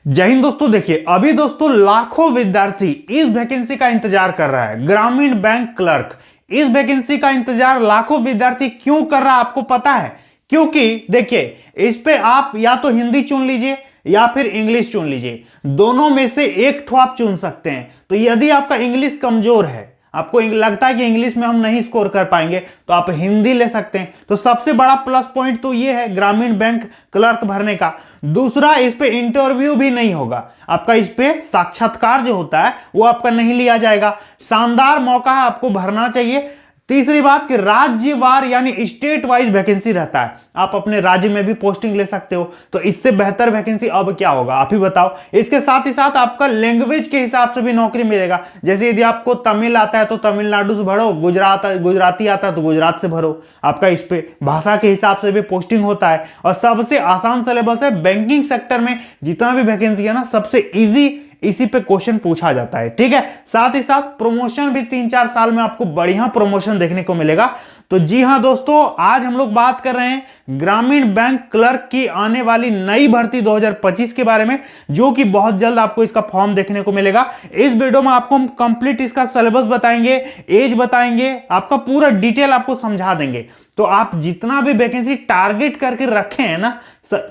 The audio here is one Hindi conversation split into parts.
जय हिंद दोस्तों। देखिए अभी दोस्तों लाखों विद्यार्थी इस वैकेंसी का इंतजार कर रहा है, ग्रामीण बैंक क्लर्क। इस वैकेंसी का इंतजार लाखों विद्यार्थी क्यों कर रहा है आपको पता है? क्योंकि देखिए इस पे आप या तो हिंदी चुन लीजिए या फिर इंग्लिश चुन लीजिए, दोनों में से एक ठो आप चुन सकते हैं। तो यदि आपका इंग्लिश कमजोर है, आपको लगता है कि इंग्लिश में हम नहीं स्कोर कर पाएंगे, तो आप हिंदी ले सकते हैं। तो सबसे बड़ा प्लस पॉइंट तो ये है ग्रामीण बैंक क्लर्क भरने का। दूसरा, इस पे इंटरव्यू भी नहीं होगा आपका, इस पे साक्षात्कार जो होता है वो आपका नहीं लिया जाएगा। शानदार मौका है, आपको भरना चाहिए। तीसरी बात कि राज्यवार यानी स्टेट वाइज वैकेंसी रहता है, आप अपने राज्य में भी पोस्टिंग ले सकते हो। तो इससे बेहतर वैकेंसी अब क्या होगा आप ही बताओ। इसके साथ ही साथ आपका लैंग्वेज के हिसाब से भी नौकरी मिलेगा। जैसे यदि आपको तमिल आता है तो तमिलनाडु से भरो, गुजराती आता है तो गुजरात से भरो। आपका इस पे भाषा के हिसाब से भी पोस्टिंग होता है। और सबसे आसान सिलेबस है। बैंकिंग सेक्टर में जितना भी वैकेंसी है ना, सबसे ईजी इसी पे क्वेश्चन पूछा जाता है। ठीक है, साथ ही साथ प्रमोशन भी 3-4 साल में आपको बढ़िया प्रमोशन देखने को मिलेगा। तो जी हां दोस्तों, आज हम लोग बात कर रहे हैं ग्रामीण बैंक क्लर्क की आने वाली नई भर्ती 2025 के बारे में, जो कि बहुत जल्द आपको इसका फॉर्म देखने को मिलेगा। इस वीडियो में आपको हम कंप्लीट इसका सिलेबस बताएंगे, एज बताएंगे, आपका पूरा डिटेल आपको समझा देंगे। तो आप जितना भी वैकेंसी टारगेट करके रखे हैं ना,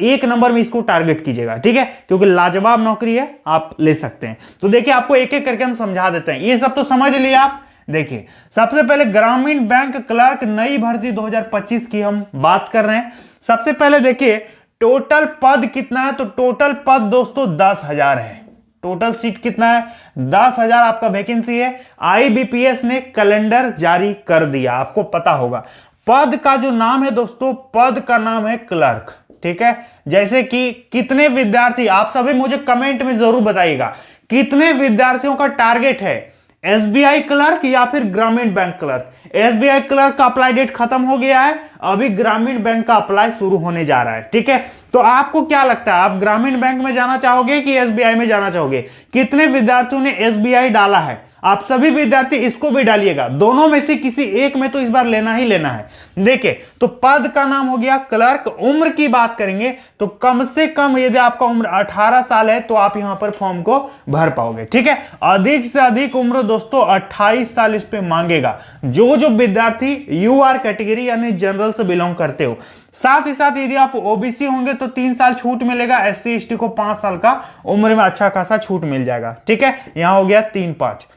एक नंबर में इसको टारगेट कीजिएगा। ठीक है, क्योंकि लाजवाब नौकरी है, आप ले सकते हैं। तो देखिए आपको एक एक करके हम समझा देते हैं। ये सब तो समझ लिया आप। देखिए सबसे पहले ग्रामीण बैंक क्लर्क नई भर्ती 2025 की हम बात कर रहे हैं। सबसे पहले देखिए टोटल पद कितना है। तो टोटल पद दोस्तों 10,000 है। टोटल सीट कितना है? 10,000 आपका वैकेंसी है। IBPS ने कैलेंडर जारी कर दिया, आपको पता होगा। पद का जो नाम है दोस्तों, पद का नाम है क्लर्क। ठीक है, जैसे कि कितने विद्यार्थी, आप सभी मुझे कमेंट में जरूर बताइएगा कितने विद्यार्थियों का टारगेट है, SBI क्लर्क या फिर ग्रामीण बैंक क्लर्क। SBI क्लर्क का अप्लाई डेट खत्म हो गया है, अभी ग्रामीण बैंक का अप्लाई शुरू होने जा रहा है। ठीक है, तो आपको क्या लगता है, आप ग्रामीण बैंक में जाना चाहोगे कि SBI में जाना चाहोगे? कितने विद्यार्थियों ने SBI डाला है? आप सभी विद्यार्थी इसको भी डालिएगा, दोनों में से किसी एक में तो इस बार लेना ही लेना है। देखिए तो पद का नाम हो गया क्लर्क। उम्र की बात करेंगे तो कम से कम यदि आपका उम्र 18 साल है तो आप यहां पर फॉर्म को भर पाओगे। ठीक है, अधिक से अधिक उम्र दोस्तों 28 साल इस पे मांगेगा, जो विद्यार्थी UR कैटेगरी यानी जनरल से बिलोंग करते हो। साथ ही साथ यदि आप OBC होंगे तो 3 साल छूट मिलेगा। SC ST को 5 साल का उम्र में अच्छा खासा छूट मिल जाएगा। ठीक है, यहां हो गया 3-5।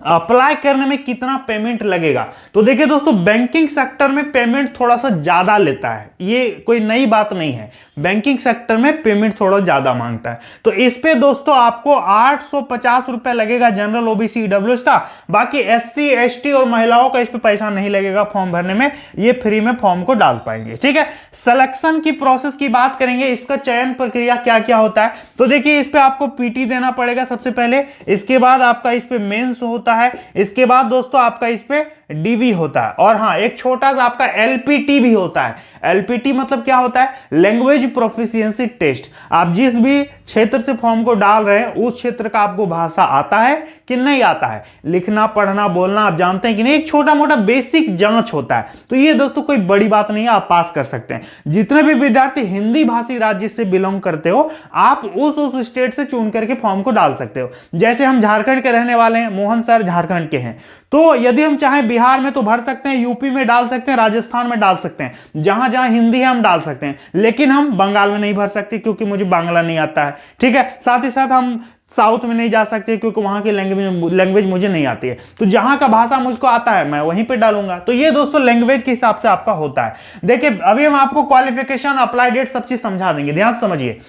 अप्लाई करने में कितना पेमेंट लगेगा? तो देखिए दोस्तों, बैंकिंग सेक्टर में पेमेंट थोड़ा सा ज्यादा लेता है, ये कोई नई बात नहीं है। बैंकिंग सेक्टर में पेमेंट थोड़ा ज्यादा मांगता है। तो इस पे दोस्तों आपको 850 रुपए लगेगा जनरल OBC EWS का। बाकी SC ST और महिलाओं का इस पे पैसा नहीं लगेगा फॉर्म भरने में, ये फ्री में फॉर्म को डाल पाएंगे। ठीक है, सिलेक्शन की प्रोसेस की बात करेंगे, इसका चयन प्रक्रिया क्या क्या होता है। तो देखिए इस पे आपको PT देना पड़ेगा सबसे पहले, इसके बाद आपका इस पे मेंस होता है, इसके बाद दोस्तों आपका इस पे DV होता है, और हाँ एक छोटा सा आपका LPT भी होता है। LPT मतलब क्या होता है? Language proficiency test. आप जिस भी क्षेत्र से फॉर्म को डाल रहे हैं उस क्षेत्र का आपको भाषा आता है कि नहीं आता है, लिखना पढ़ना बोलना आप जानते हैं कि नहीं, एक छोटा मोटा बेसिक जांच होता है। तो ये दोस्तों कोई बड़ी बात नहीं है, आप पास कर सकते हैं। जितने भी विद्यार्थी हिंदी भाषी राज्य से बिलोंग करते हो, आप उस स्टेट से चुन करके फॉर्म को डाल सकते हो। जैसे हम झारखंड के रहने वाले हैं, मोहन सर झारखंड के हैं, तो यदि हम चाहें बिहार में तो भर सकते हैं, UP में डाल सकते हैं, राजस्थान में डाल सकते हैं, जहां जहां हिंदी है हम डाल सकते हैं। लेकिन हम बंगाल में नहीं भर सकते क्योंकि मुझे बांग्ला नहीं आता है। ठीक है, साथ ही साथ हम साउथ में नहीं जा सकते क्योंकि वहां की लैंग्वेज मुझे नहीं आती है। तो जहां का भाषा मुझको आता है मैं वहीं पे डालूंगा। तो ये दोस्तों लैंग्वेज के हिसाब से आपका होता है। देखिए अभी हम आपको क्वालिफिकेशन, अप्लाई डेट सब चीज समझा देंगे, ध्यान से समझिए।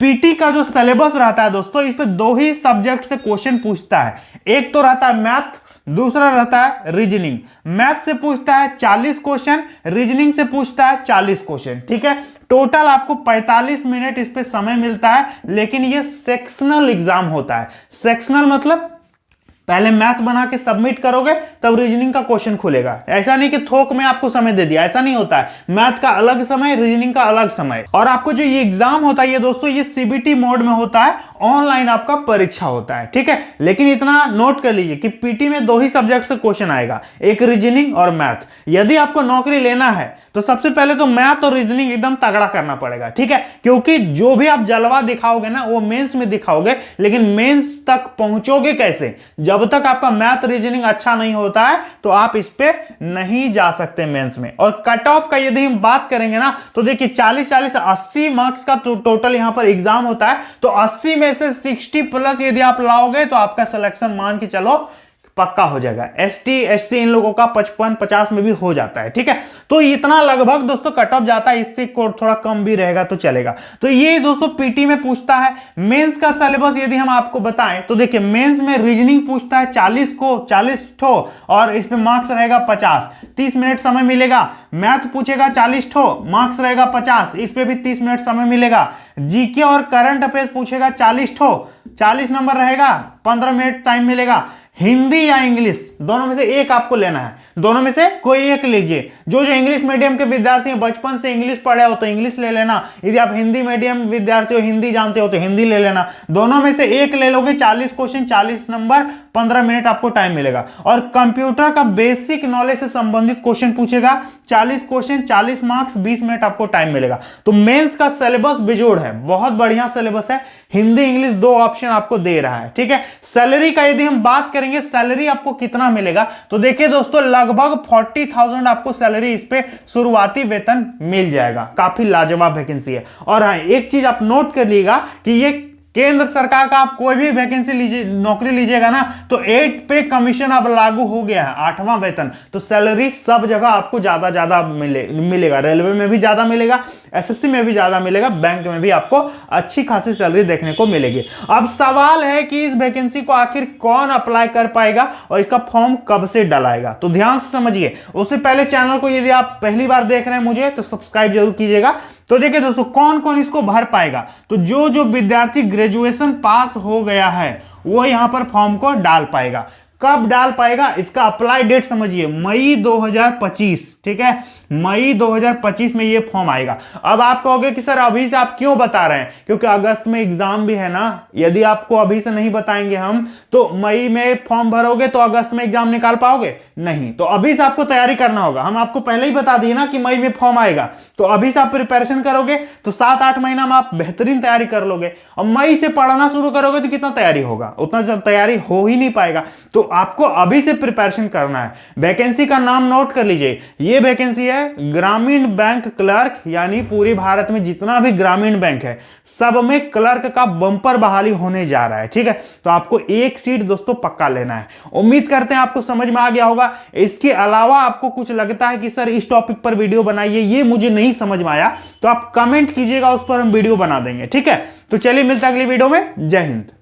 PT का जो सिलेबस रहता है दोस्तों, इस पे 2 ही सब्जेक्ट से क्वेश्चन पूछता है। एक तो रहता है मैथ, दूसरा रहता है रीजनिंग। मैथ से पूछता है 40 क्वेश्चन, रीजनिंग से पूछता है 40 क्वेश्चन। ठीक है, टोटल आपको 45 मिनट इस पे समय मिलता है। लेकिन ये सेक्शनल एग्जाम होता है। सेक्शनल मतलब पहले मैथ बना के सबमिट करोगे तब रीजनिंग का क्वेश्चन खुलेगा। ऐसा नहीं कि थोक में आपको समय दे दिया, ऐसा नहीं होता है। मैथ का अलग समय, रीजनिंग का अलग समय। और आपको जो ये एग्जाम होता है ये दोस्तों ये सीबीटी मोड में होता है, ऑनलाइन आपका परीक्षा होता है, ठीक है। लेकिन इतना नोट कर लीजिए कि पीटी में 2 ही सब्जेक्ट से क्वेश्चन आएगा, एक रीजनिंग और मैथ। यदि आपको नौकरी लेना है तो सबसे पहले तो मैथ और रीजनिंग एकदम तगड़ा करना पड़ेगा, ठीक है। क्योंकि जो भी आप जलवा दिखाओगे ना वो मेंस में दिखाओगे, लेकिन मेंस तक पहुंचोगे कैसे? जब तक आपका मैथ रीजनिंग अच्छा नहीं होता है तो आप इस पे नहीं जा सकते मेंस में। और कट ऑफ का यदि हम बात करेंगे ना तो देखिए 40-40 80 मार्क्स का टोटल यहां पर एग्जाम होता है। तो 80 में से 60 प्लस यदि आप लाओगे तो आपका सिलेक्शन मान के चलो पक्का हो जाएगा। एसटी एससी इन लोगों का 55-50 में भी हो जाता है, ठीक है। तो इतना लगभग दोस्तों कट ऑफ जाता है, इससे थोड़ा कम भी रहेगा तो चलेगा। तो ये दोस्तों पीटी में पूछता है। मेंस का सिलेबस यदि हम आपको बताएं तो देखिए मेंस में रीजनिंग पूछता है 40 ठो और इसमें मार्क्स रहेगा 50, 30 मिनट समय मिलेगा। मैथ पूछेगा 40 ठो, मार्क्स रहेगा 50, इस पे भी 30 मिनट समय मिलेगा। जीके और करंट अफेयर्स पूछेगा 40 ठो, 40 नंबर रहेगा, 15 मिनट टाइम मिलेगा। हिंदी या इंग्लिश दोनों में से एक आपको लेना है, दोनों में से कोई एक लीजिए। जो इंग्लिश मीडियम के विद्यार्थी हैं, बचपन से इंग्लिश पढ़े हो तो इंग्लिश ले लेना। यदि आप हिंदी मीडियम विद्यार्थी हो, हिंदी जानते हो तो हिंदी ले लेना। दोनों में से एक ले लोगे, 40 क्वेश्चन 40 नंबर, 15 मिनट आपको टाइम मिलेगा। और कंप्यूटर का बेसिक नॉलेज से संबंधित क्वेश्चन पूछेगा, 40 क्वेश्चन 40 मार्क्स, 20 मिनट आपको टाइम मिलेगा। तो मेंस का सिलेबस बेजोड़ है, बहुत बढ़िया सिलेबस है। हिंदी इंग्लिश 2 ऑप्शन आपको दे रहा है, ठीक है। सैलरी का यदि हम बात करेंगे सैलरी आपको कितना मिलेगा तो देखिए दोस्तों लगभग 40,000 आपको सैलरी इस पे शुरुआती वेतन मिल जाएगा। काफी लाजवाब वैकेंसी है। और हाँ एक चीज आप नोट कर लीजिएगा कि ये केंद्र सरकार का आप कोई भी वैकेंसी लीजिए, नौकरी लीजिएगा ना तो 8 पे कमीशन अब लागू हो गया है, 8वां वेतन। तो सैलरी सब जगह आपको ज्यादा मिलेगा। रेलवे में भी ज्यादा मिलेगा, एसएससी में भी ज्यादा मिलेगा, बैंक में भी आपको अच्छी खासी सैलरी देखने को मिलेगी। अब सवाल है कि इस वैकेंसी को आखिर कौन अप्लाई कर पाएगा और इसका फॉर्म कब से डलाएगा। तो ध्यान से समझिए, उससे पहले चैनल को यदि आप पहली बार देख रहे हैं मुझे तो सब्सक्राइब जरूर कीजिएगा। तो देखिए दोस्तों कौन कौन इसको भर पाएगा। तो जो विद्यार्थी ग्रेजुएशन पास हो गया है वो यहां पर फॉर्म को डाल पाएगा। कब डाल पाएगा इसका अप्लाई डेट समझिए, मई 2025, ठीक है। मई 2025 में ये फॉर्म आएगा। अब आप कहोगे कि सर अभी से आप क्यों बता रहे हैं, क्योंकि अगस्त में एग्जाम भी है ना। यदि आपको अभी से नहीं बताएंगे हम तो मई में फॉर्म भरोगे तो अगस्त में एग्जाम निकाल पाओगे नहीं। तो अभी से आपको तैयारी करना होगा। हम आपको पहले ही बता दिए ना कि मई में फॉर्म आएगा, तो अभी से आप प्रिपरेशन करोगे तो 7-8 महीना में आप बेहतरीन तैयारी कर लोगे। और मई से पढ़ना शुरू करोगे तो कितना तैयारी होगा, उतना तैयारी हो ही नहीं पाएगा। तो आपको अभी से प्रिपरेशन करना है। वैकेंसी का नाम नोट कर लीजिए, ये वैकेंसी है ग्रामीण बैंक क्लर्क, यानी पूरे भारत में जितना भी ग्रामीण बैंक है सब में क्लर्क का बंपर बहाली होने जा रहा है, ठीक है। तो आपको एक सीट दोस्तों पक्का लेना है। उम्मीद करते हैं आपको समझ में आ गया होगा। इसके अलावा आपको कुछ लगता है कि सर इस टॉपिक पर वीडियो बनाइए, ये मुझे नहीं समझ में आया, तो आप कमेंट कीजिएगा, उस पर हम वीडियो बना देंगे, ठीक है। तो चलिए मिलते हैं अगली वीडियो में। जय हिंद।